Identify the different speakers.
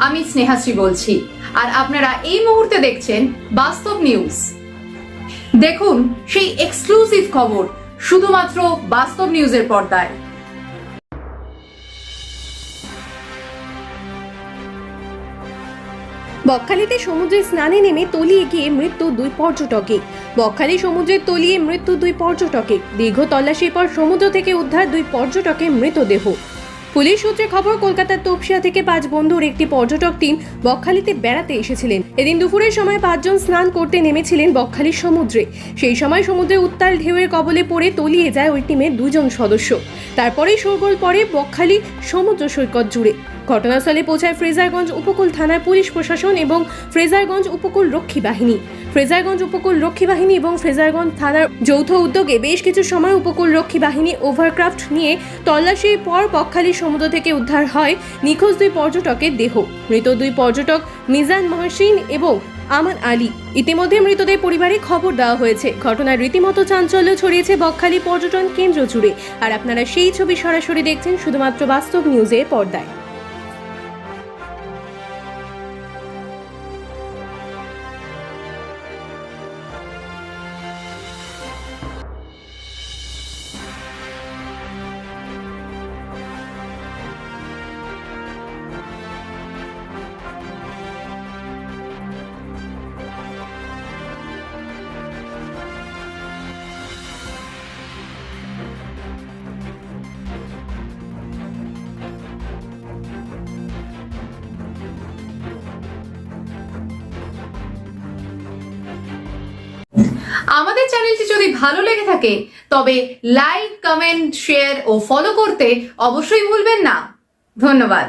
Speaker 1: আমি স্নেহাশ্রী বলছি, আর আপনারা এই মুহূর্তে দেখছেন বাস্তব নিউজ। দেখুন সেই এক্সক্লুসিভ খবর শুধুমাত্র বাস্তব নিউজের পর্দায়।
Speaker 2: বকখালিতে সমুদ্রে স্নানে নেমে তলিয়ে গিয়ে মৃত্যু দুই পর্যটকের। বকখালি সমুদ্রের তলিয়ে মৃত্যু দুই পর্যটকের। দীর্ঘ তল্লাশির পর সমুদ্র থেকে উদ্ধার দুই পর্যটকের মৃতদেহ। পুলিশ সূত্রে খবর, কলকাতার তপসিয়া থেকে 5 বন্ধুর একটি পর্যটক টিম বকখালিতে বেড়াতে এসেছিলেন। এদিন দুপুরের সময় 5 জন স্নান করতে নেমেছিলেন বকখালির সমুদ্রে। সেই সময় সমুদ্রে উত্তাল ঢেউয়ের কবলে পড়ে তলিয়ে যায় ওই টিমের 2 জন সদস্য। তারপরেই শোরগোল পড়ে বকখালি সমুদ্র সৈকত জুড়ে। ঘটনাস্থলে পৌঁছায় ফ্রেজারগঞ্জ উপকূল থানার পুলিশ প্রশাসন এবং ফ্রেজারগঞ্জ উপকূল রক্ষী বাহিনী। ফ্রেজারগঞ্জ উপকূল রক্ষী বাহিনী এবং ফ্রেজারগঞ্জ থানার যৌথ উদ্যোগে বেশ কিছু সময় উপকূল রক্ষী বাহিনী ওভারক্রাফট নিয়ে তল্লাশির পর বকখালি সমুদ্র থেকে উদ্ধার হয় নিখোঁজ 2 পর্যটকের দেহ। মৃত 2 পর্যটক মিজান মহসিন এবং আমান আলী। ইতিমধ্যে মৃতদের পরিবারে খবর দেওয়া হয়েছে। ঘটনার রীতিমতো চাঞ্চল্য ছড়িয়েছে বকখালি পর্যটন কেন্দ্র জুড়ে। আর আপনারা সেই ছবি সরাসরি দেখছেন শুধুমাত্র বাস্তব নিউজের পর্দায়।
Speaker 1: আমাদের চ্যানেলটি যদি ভালো লেগে থাকে তবে লাইক, কমেন্ট, শেয়ার ও ফলো করতে অবশ্যই ভুলবেন না। ধন্যবাদ।